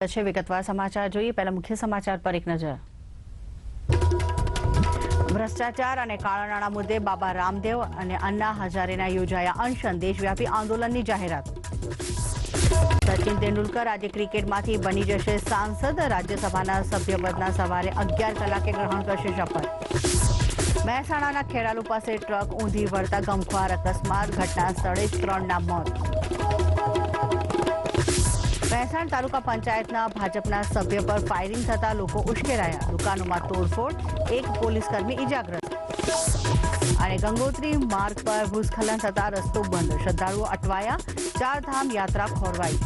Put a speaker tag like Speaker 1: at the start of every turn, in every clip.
Speaker 1: विगतवार समाचार જોઈએ પહેલા મુખ્ય સમાચાર પર એક નજર। ભ્રષ્ટાચાર અને કાળા નાણાં મુદ્દે બાબા રામદેવ અને અન્ના હજારેના યોજાયા અનશન, દેશવ્યાપી આંદોલનની જાહેરાત। સચિન તેંડુલકર આજે ક્રિકેટમાંથી બની જશે સાંસદ, રાજ્યસભાના સભ્યપદના સવારે 11 કલાકે ગ્રહણ કરશે શપથ। મહેસાણાના ખેરાલુ પાસે ટ્રક ઊંધી વળતા ગમખ્વાર અકસ્માત, ઘટના સ્થળે જ 3ના મોત। મહેસાણા તાલુકા પંચાયતના ભાજપના સભ્ય પર ફાયરિંગ થતા લોકો ઉશ્કેરાયા, દુકાનોમાં તોડફોડ, એક પોલીસકર્મી ઇજાગ્રસ્ત। અને ગંગોત્રી માર્ગ પર ભૂસ્ખલન થતા રસ્તો બંધ, શ્રદ્ધાળુઓ અટવાયા, 4 ધામ યાત્રા ખોરવાઈ।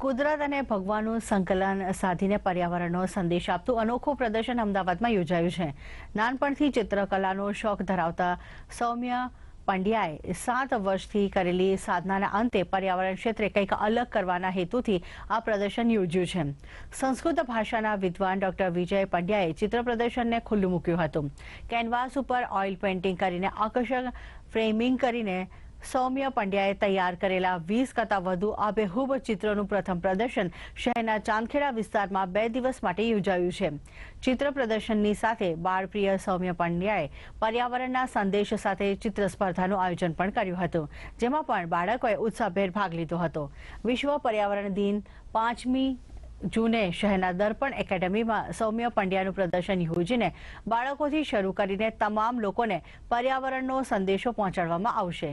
Speaker 1: કુદરત અને ભગવાનનું સંકલન સાધીને પર્યાવરણનો સંદેશ આપતું અનોખું પ્રદર્શન અમદાવાદમાં યોજાયું છે। નાનપણથી ચિત્રકલાનો શોખ ધરાવતા સૌમ્ય પંડ્યાએ 7 વર્ષથી કરેલી સાધનાના અંતે પર્યાવરણ ક્ષેત્રે કંઈક અલગ કરવાના હેતુથી આ પ્રદર્શન યોજ્યું છે। સંસ્કૃત ભાષાના વિદ્વાન ડોક્ટર વિજય પંડ્યાએ ચિત્ર પ્રદર્શનને ખુલ્લું મૂક્યું હતું। કેનવાસ ઉપર ઓઇલ પેઇન્ટિંગ કરીને આકર્ષક ફ્રેમિંગ કરીને સૌમ્ય પંડ્યાએ તૈયાર કરેલા 20 કરતાં વધુ આબેહૂબ ચિત્રોનું પ્રથમ પ્રદર્શન શહેરના ચાંદખેડા વિસ્તારમાં 2 દિવસ માટે યોજાયું છે। ચિત્ર પ્રદર્શનની સાથે બાળપ્રિય સૌમ્ય પંડ્યાએ પર્યાવરણના સંદેશ સાથે ચિત્ર સ્પર્ધાનું આયોજન પણ કર્યું હતું, જેમાં પણ બાળકોએ ઉત્સાહભેર ભાગ લીધો હતો। વિશ્વ પર્યાવરણ દિન 5મી જૂને શહેરના દર્પણ એકેડેમીમાં સૌમ્ય પંડ્યાનું પ્રદર્શન યોજીને બાળકોથી શરૂ કરીને તમામ લોકોને પર્યાવરણનો સંદેશો પહોંચાડવામાં આવશે।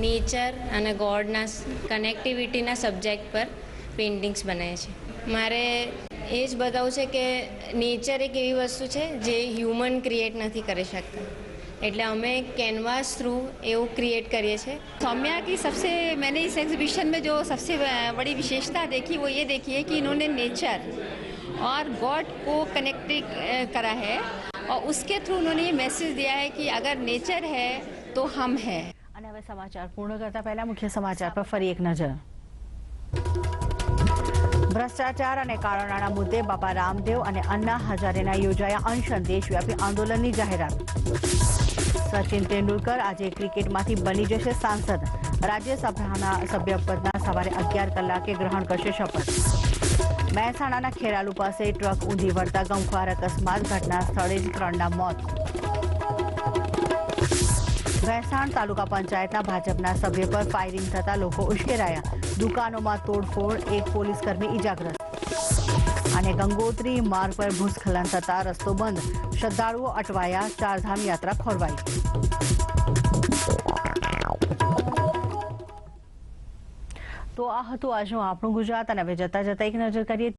Speaker 2: नेचर અને ગોડના કનેક્ટિવિટીના સબ્જેક્ટ પર પેઇન્ટિંગ્સ બનાવે છે। મારે એ જ બતાવવું છે કે નેચર એક એવી વસ્તુ છે જે હ્યુમન ક્રિએટ નથી કરી सकता, એટલે અમે कैनवास थ्रू એવું क्रिएट કરીએ છીએ।
Speaker 3: सौम्या की सबसे मैंने इस एग्जीबिशन में जो सबसे बड़ी विशेषता देखी वो ये देखी है कि इन्होंने नेचर और गॉड को कनेक्ट करा है और उसके थ्रू उन्होंने ये मैसेज दिया है कि अगर नेचर है तो हम हैं।
Speaker 1: અને હવે સમાચાર પૂર્ણ કરતા પહેલા મુખ્ય સમાચાર પર ફરી એક નજર। ભ્રષ્ટાચાર અને કાળા નાણાં મુદ્દે બાબા રામદેવ અને અન્ના હજારેના યોજાયા અનશન, દેશવ્યાપી આંદોલનની જાહેરાત। સચિન તેંડુલકર આજે ક્રિકેટમાંથી બની જશે સાંસદ, રાજ્યસભાના સભ્યપદના સવારે 11 કલાકે ગ્રહણ કરશે શપથ। મહેસાણાના ખેરાલુ પાસે ટ્રક ઊંધી વળતા ગમખ્વાર અકસ્માત, ઘટના સ્થળે જ 3ના મોત। મહેસાણા તાલુકા પંચાયતના ભાજપના સભ્ય પર ફાયરિંગ થતા લોકો ઉશ્કેરાયા, દુકાનોમાં તોડફોડ, એક પોલીસકર્મી ઇજાગ્રસ્ત। અને ગંગોત્રી માર્ગ પર ભૂસ્ખલન થતા રસ્તો બંધ, શ્રદ્ધાળુઓ અટવાયા, 4 ધામ યાત્રા ખોરવાઈ। તો આ હતું આજનું આપણું ગુજરાત, અને હવે જતા જતા એક નજર કરીએ